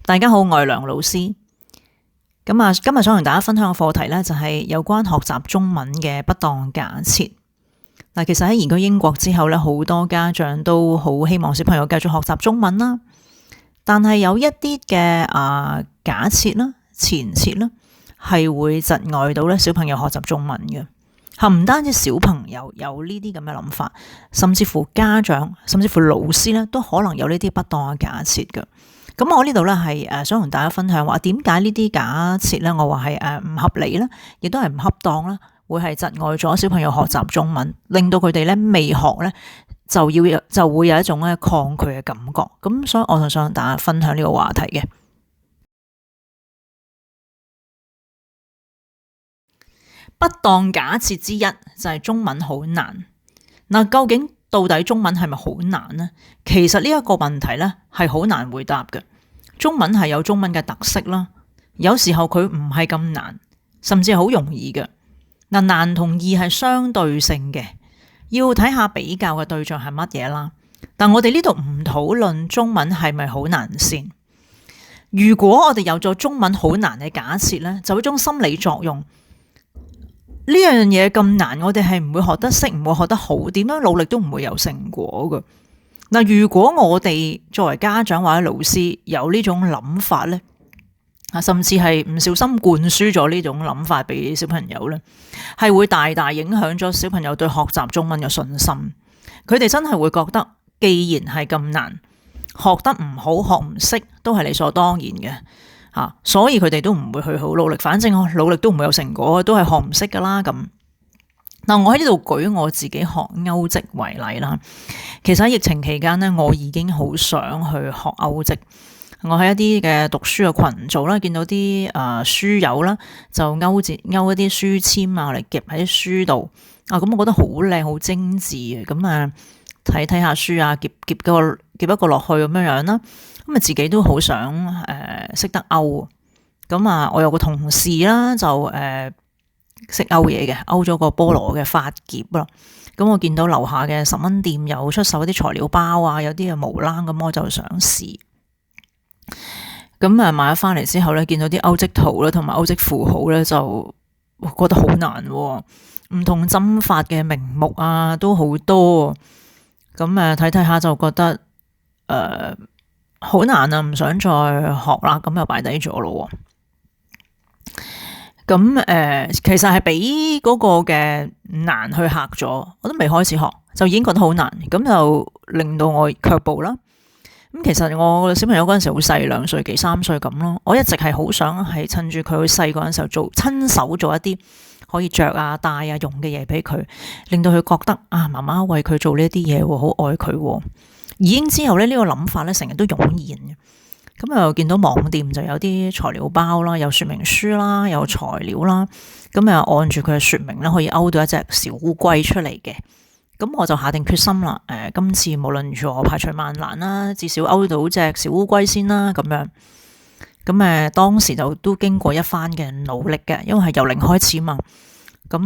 大家好，我係梁老師。咁啊，今日想同大家分享嘅課題呢，就係有關學習中文嘅不當假設。嗱，其實喺移居英國之後呢，好多家長都好希望小朋友繼續學習中文啦。但係有一啲嘅假設啦、前設啦，係會窒礙到咧小朋友學習中文嘅。唔單止小朋友有呢啲咁嘅諗法，甚至乎家長，甚至乎老師咧，都可能有呢啲不當嘅假設嘅。咁我呢度咧係想同大家分享話點解呢啲假設咧，我話係唔合理啦，亦都係唔恰當啦，會係窒礙咗小朋友學習中文，令到佢哋咧未學咧就會有一種咧抗拒嘅感覺。咁所以我就想同大家分享呢個話題嘅。不當假設之一就係中文好難。嗱，究竟到底中文係咪好難呢？其實呢一個問題呢係好難回答嘅。中文係有中文嘅特色啦，有時候佢唔係咁難，甚至係好容易嘅。嗱，難同易係相對性嘅，要睇下比較嘅對象係乜嘢啦。但我哋呢度唔討論中文係咪好難先。如果我哋有咗中文好難嘅假設呢，就有一種心理作用。呢樣嘢咁難，我哋係唔會學得識，唔會學得好，點樣努力都唔會有成果㗎。嗱，如果我哋作為家長或者老師有呢種諗法呢，甚至係唔小心灌輸咗呢種諗法俾小朋友呢，係會大大影響咗小朋友對學習中文嘅信心。佢哋真係會覺得，既然係咁難，學得唔好，學唔識都係理所當然嘅。所以佢哋都唔會去好努力，反正努力都唔會有成果，都係學唔識噶啦咁。嗱，我喺呢度舉我自己學歐籍為例啦。其實喺疫情期間呢，我已經好想去學歐籍。我喺一啲嘅讀書嘅群組啦，見到啲書友啦，就勾一啲書籤啊嚟夾喺書度咁我覺得好靚，好精緻嘅。咁睇下書啊，夾一個落去咁樣啦。咁自己都好想識得勾。咁我有個同事啦，就識勾嘢嘅，勾咗個菠蘿嘅髮夾啦。咁我見到樓下嘅10蚊店有出售一啲材料包啊，有啲嘅毛冷，咁我就想試。咁買咗翻嚟之後咧，見到啲歐籍圖咧，同埋歐籍符號咧，就覺得好難。唔同針法嘅名目啊，都好多。咁睇下就覺得好難啊，唔想再學啦，咁又擺低咗咯。咁其實係俾嗰個嘅難去嚇咗，我都未開始學就已經覺得好難，咁就令到我卻步啦。咁其實我小朋友嗰陣時好細，2歲幾3歲咁咯。我一直係好想係趁住佢好細嗰陣時候親手做一啲可以着啊、戴啊、用嘅嘢俾佢，令到佢覺得媽媽為佢做呢啲嘢，好愛佢。已經之後呢個諗法呢，成日都湧現嘅。咁又見到網店就有啲材料包啦，有說明書啦，有材料啦。咁按住佢嘅說明呢，可以勾到一隻小烏龜出嚟嘅。咁我就下定決心啦。今次無論如何排除萬難啦，至少勾到隻小烏龜先啦。咁樣咁當時就都經過一番嘅努力嘅，因為係由零開始嘛。咁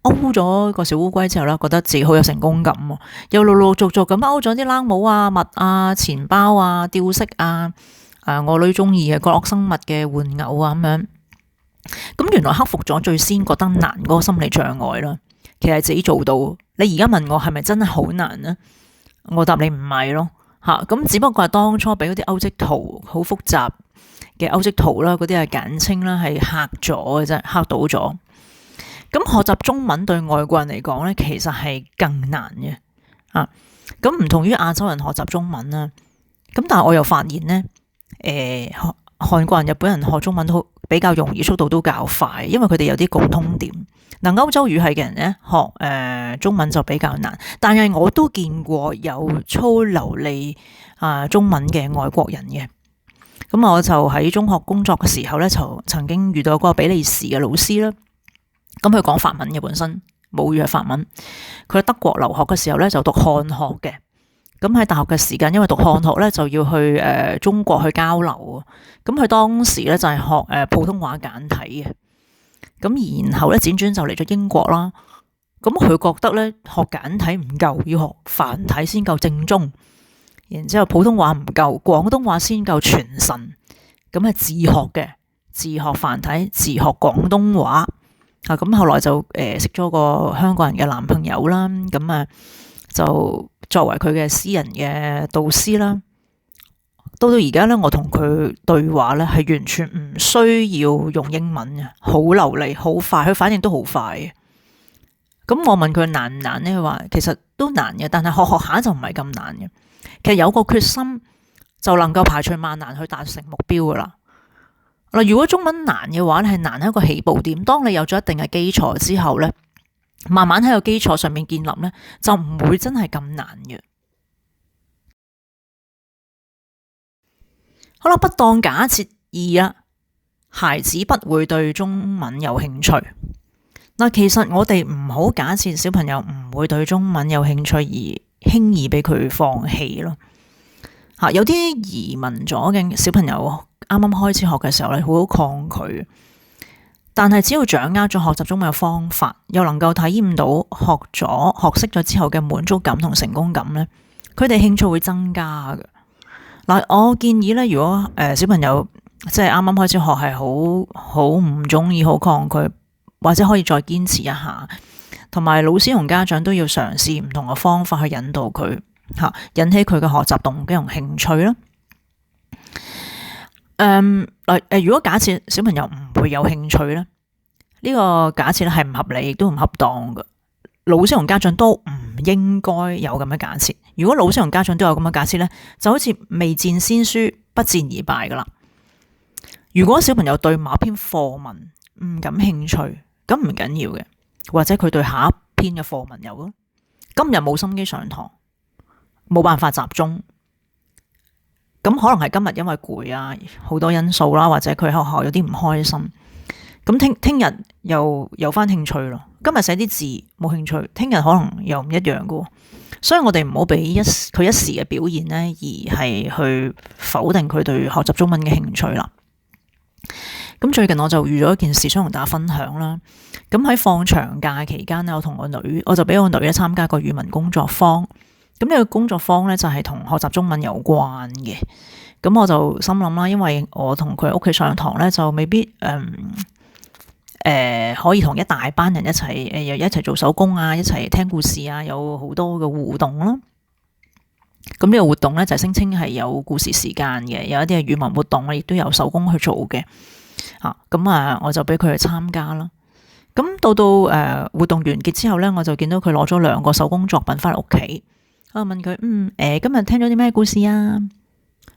勾咗個小烏龜之後咧，覺得自己好有成功感，又陸陸續續咁勾咗啲冷帽啊、襪啊、錢包啊、吊飾啊，我女中意嘅角落生物嘅玩偶啊咁樣。咁原來克服咗最先覺得難嗰個心理障礙啦，其實自己做到。你而家問我係咪真係好難呢？我答你唔係咯。咁只不過係當初俾嗰啲歐籍圖好複雜嘅歐籍圖啦，嗰啲係簡稱啦，係嚇咗嘅啫，嚇到咗。咁學習中文對外國人嚟講咧，其實係更難嘅。咁唔同於亞洲人學習中文啦。咁但係我又發現咧，韓國人、日本人學中文都比較容易，速度都較快，因為佢哋有啲共通點。歐洲語系嘅人咧學中文就比較難，但係我都見過有粗流利中文嘅外國人嘅。咁我就喺中學工作嘅時候咧，就曾經遇到嗰個比利時嘅老師啦。咁佢講法文嘅，本身母語係法文。佢喺德國留學嘅時候咧，就讀漢學嘅。咁喺大學嘅時間，因為讀漢學咧，就要去中國去交流。咁佢當時咧就係學普通話簡體嘅。咁然後咧輾轉就嚟咗英國啦。咁佢覺得咧學簡體唔夠，要學繁體先夠正宗。然之後普通話唔夠，廣東話先夠傳神。咁係自學嘅，自學繁體，自學廣東話。咁後來就識咗個香港人嘅男朋友啦，咁就作為佢嘅私人嘅導師啦。到而家咧，我同佢對話咧係完全唔需要用英文嘅，好流利，好快，佢反應都好快嘅。咁我問佢難唔難咧？佢話其實都難嘅，但係學下就唔係咁難嘅。其實有個決心就能夠排除萬難去達成目標噶啦。嗱，如果中文難嘅話咧，係難喺一個起步點。當你有咗一定嘅基礎之後咧，慢慢喺個基礎上面建立咧，就唔會真係咁難嘅。好啦，不當假設二啊，孩子不會對中文有興趣。嗱，其實我哋唔好假設小朋友唔會對中文有興趣而輕易俾佢放棄咯。有啲移民咗嘅小朋友啱啱開始學嘅時候咧，好抗拒。但係只要掌握咗學習中文嘅方法，又能夠體驗到學識咗之後嘅滿足感同成功感咧，佢哋興趣會增加嘅。嗱，我建議咧，如果小朋友即係啱啱開始學係好唔中意、好抗拒，或者可以再堅持一下，同埋老師同家長都要嘗試唔同嘅方法去引導佢，引起佢嘅學習動機同興趣啦。如果假設小朋友唔會有興趣咧，呢個假設咧係唔合理，亦都唔恰當嘅。老師同家長都唔應該有咁嘅假設。如果老師同家長都有咁嘅假設咧，就好似未戰先輸，不戰而敗噶啦。如果小朋友對某篇課文唔感興趣，咁唔緊要嘅，或者佢對下一篇嘅課文有咯。今日冇心機上堂，冇辦法集中，咁可能係今日因為攰啊，好多因素啦，或者佢喺學校有啲唔開心。咁聽日又有翻興趣咯。今日寫啲字冇興趣，聽日可能又唔一樣噶。所以我哋唔好俾佢一時嘅表現呢，而係去否定佢對學習中文嘅興趣啦。咁最近我就遇咗一件事想同大家分享啦。咁喺放長假期間呢，我就俾我女咧參加個語文工作坊。咁呢個工作坊呢，就係同學習中文有關嘅。咁我就心諗啦，因為我同佢屋企上堂呢，就未必可以同一大班人一齊做手工啊，一齊聽故事啊，有好多嘅互動咯。咁呢個活動咧就聲稱係有故事時間嘅，有一啲係語文活動，亦都有手工去做嘅。我就俾佢去參加啦。咁到活動完結之後咧，我就見到佢攞咗2個手工作品翻嚟屋企。我問佢今日聽咗啲咩故事啊？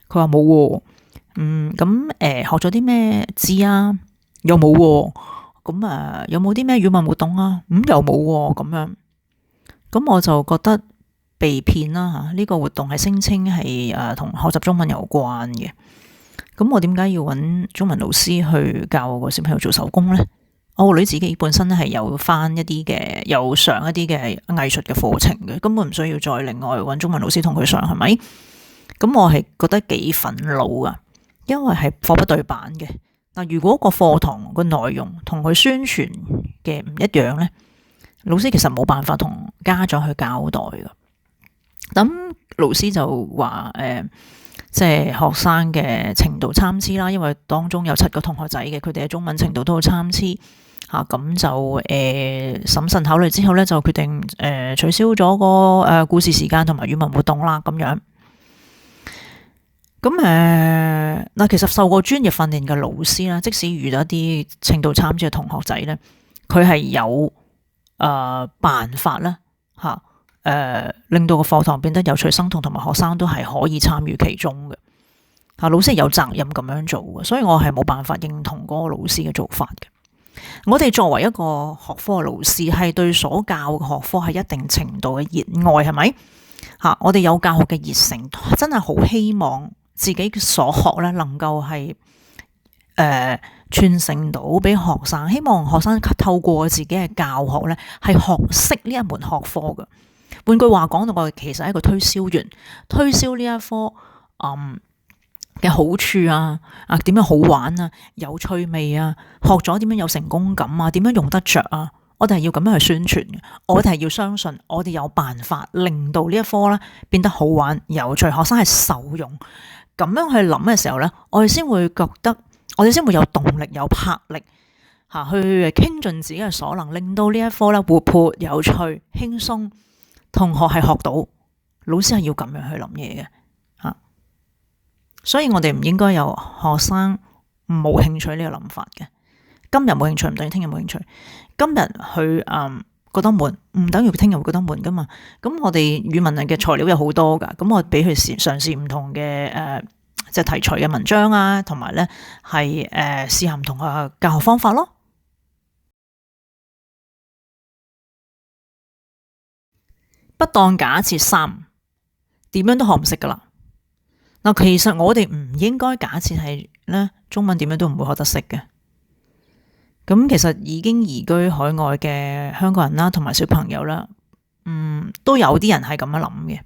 佢話冇喎。學咗啲咩字啊？又冇喎。咁有冇啲咩語文活動啊？又冇喎。咁樣，咁我就覺得被騙啦吓。呢個活動係聲稱係同學習中文有關嘅。咁我點解要揾中文老師去教我個小朋友做手工呢？我個女自己本身係有上一啲嘅藝術嘅課程嘅，根本唔需要再另外揾中文老師同佢上，係咪？咁我係覺得幾憤怒啊，因為係貨不對版嘅。如果個課堂個內容同佢宣傳嘅唔一樣呢，老師其實冇辦法同家長去交代㗎。咁老師就話即係學生嘅程度參差啦，因為當中有7個同學仔嘅，佢哋嘅中文程度都好參差吓。咁就審慎考慮之後呢，就決定取消咗個故事時間同埋語文活動啦。咁樣。咁其實受過專業訓練嘅老師啦，即使遇到一啲程度參差嘅同學仔咧，佢係有辦法啦吓，令到個課堂變得有趣生動，同埋學生都係可以參與其中嘅。老師係有責任咁樣做嘅，所以我係冇辦法認同嗰個老師嘅做法嘅。我哋作為一個學科嘅老師，係對所教嘅學科係一定程度嘅熱愛，係咪？我哋有教學嘅熱誠，真係好希望自己所學咧，能夠係傳承到俾學生，希望學生透過自己嘅教學咧，係學識呢一門學科嘅。換句話講到，我其實係一個推銷員，推銷呢一科嘅好處啊，點樣好玩啊，有趣味啊，學咗點樣有成功感啊，點樣用得着啊，我哋係要咁樣去宣傳嘅。我哋係要相信，我哋有辦法令到呢一科咧變得好玩有趣，學生係受用。咁樣去諗嘅時候咧，我哋先會覺得，我哋先會有動力、有魄力去傾盡自己嘅所能，令到呢一科咧活潑、有趣、輕鬆，同學係學到。老師係要咁樣去諗嘢嘅吓，所以我哋唔應該有學生冇興趣呢個諗法嘅。今日冇興趣唔等於聽日冇興趣，今日佢覺得悶，唔等於聽日會覺得悶噶嘛。咁我哋語文嘅材料有好多噶，咁我俾佢嘗試唔同嘅即係題材嘅文章啊，同埋咧係試下唔同嘅教學方法咯。不當假設三，點樣都學唔識噶啦。嗱，其實我哋唔應該假設係咧中文點樣都唔會學得識嘅。咁其實已經移居海外嘅香港人啦，同埋小朋友啦，都有啲人係咁樣諗嘅。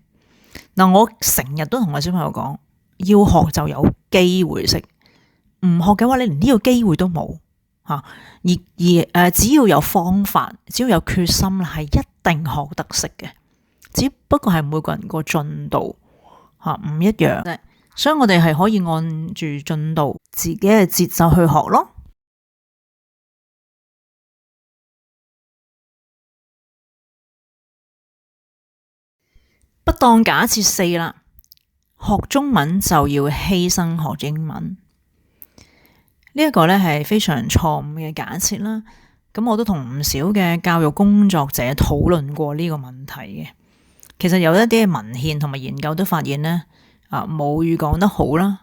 嗱，我成日都同我小朋友講，要學就有機會識，唔學嘅話，你連呢個機會都冇吓。而只要有方法，只要有決心，係一定學得識嘅。只不過係每個人個進度唔一樣，所以我哋係可以按住進度，自己嘅節奏去學咯。不當假設四啦，學中文就要犧牲學英文。呢一個咧係非常錯誤嘅假設啦。咁我都同唔少嘅教育工作者討論過呢個問題嘅。其實有一啲嘅文獻同埋研究都發現呢，母語講得好啦，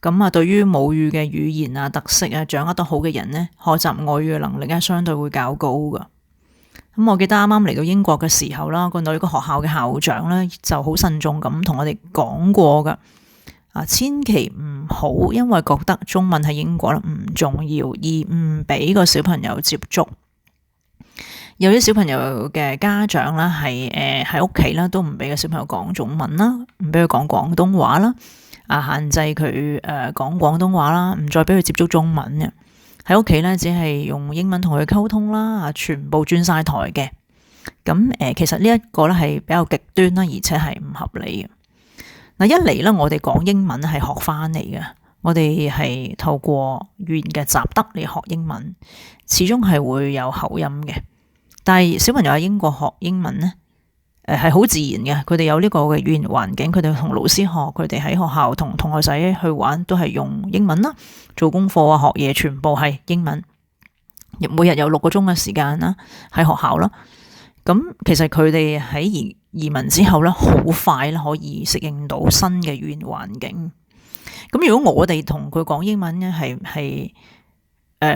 咁對於母語嘅語言啊特色啊掌握得好嘅人呢，學習外語嘅能力相對會較高噶。咁我記得啱啱嚟到英國嘅時候啦，個女個學校嘅校長呢就好慎重咁同我哋講過噶，千祈唔好因為覺得中文喺英國唔重要而唔俾個小朋友接觸。有啲小朋友嘅家長啦，係喺屋企啦，都唔俾個小朋友講中文啦，唔俾佢講廣東話啦，限制佢講廣東話啦，唔再俾佢接觸中文嘅。喺屋企咧，只係用英文同佢溝通啦，全部轉晒台嘅。咁其實呢一個咧係比較極端啦，而且係唔合理嘅。嗱，一嚟咧，我哋講英文係學翻嚟嘅，我哋係透過語言嘅習得嚟學英文，始終係會有口音嘅。但係小朋友喺英國學英文呢，係好自然嘅。佢哋有呢個嘅語言環境，佢哋同老師學，佢哋喺學校同同學仔去玩都係用英文啦。做功課啊，學嘢全部係英文。每日有6個鐘嘅時間啦，喺學校啦。咁其實佢哋喺移民之後咧，好快咧可以適應到新嘅語言環境。咁如果我哋同佢講英文咧，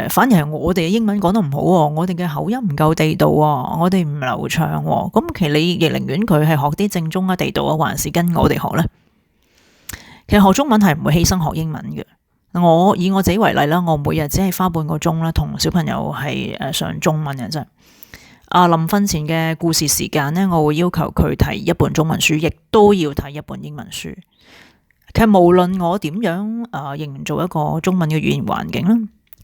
反而係我哋嘅英文講得唔好，我哋嘅口音唔夠地道，我哋唔流暢。咁其實你亦寧願佢係學啲正宗嘅地道啊，還是跟我哋學呢？其實學中文係唔會犧牲學英文嘅。我以我自己為例啦，我每日只係花半個鐘啦，同小朋友係上中文嘅啫。臨瞓前嘅故事時間呢，我會要求佢睇一本中文書，亦都要睇一本英文書。其實無論我點樣營造一個中文嘅語言環境啦，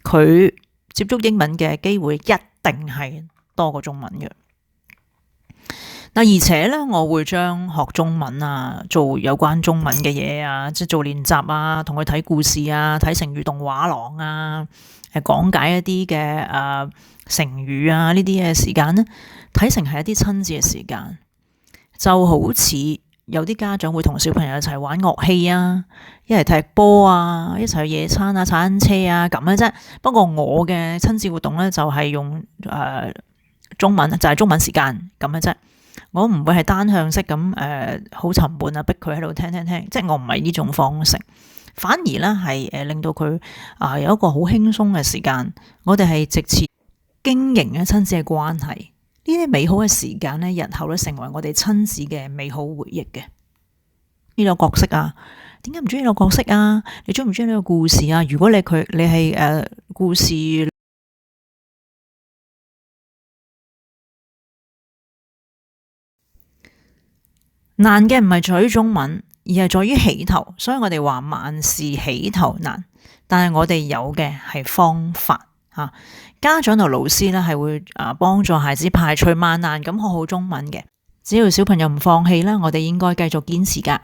佢接觸英文嘅機會一定係多過中文嘅。而且咧，我會將學中文做有關中文嘅嘢即係做練習同佢睇故事睇成語動畫廊講解一啲嘅成語呢啲嘅時間呢，睇成係一啲親子嘅時間，就好似有啲家長會同小朋友一齊玩樂器一齊踢波一齊去野餐踩單車咁嘅啫。不過我嘅親子活動咧就係用中文，就係中文時間咁嘅啫。我唔會係單向式咁好沉悶逼佢喺度聽，即係我唔係呢種方式，反而咧係令到佢有一個好輕鬆嘅時間。我哋係藉此經營親子嘅關係，呢啲美好嘅時間咧，日後咧成為我哋親子嘅美好回憶嘅。呢個角色點解唔中意呢個角色你中唔中意呢個故事如果你係故事難嘅唔係在於中文，而係在於起頭。所以我哋話萬事起頭難，但係我哋有嘅係方法家長同老師咧係會幫助孩子排除萬難咁學好中文嘅。只要小朋友唔放棄啦，我哋應該繼續堅持噶。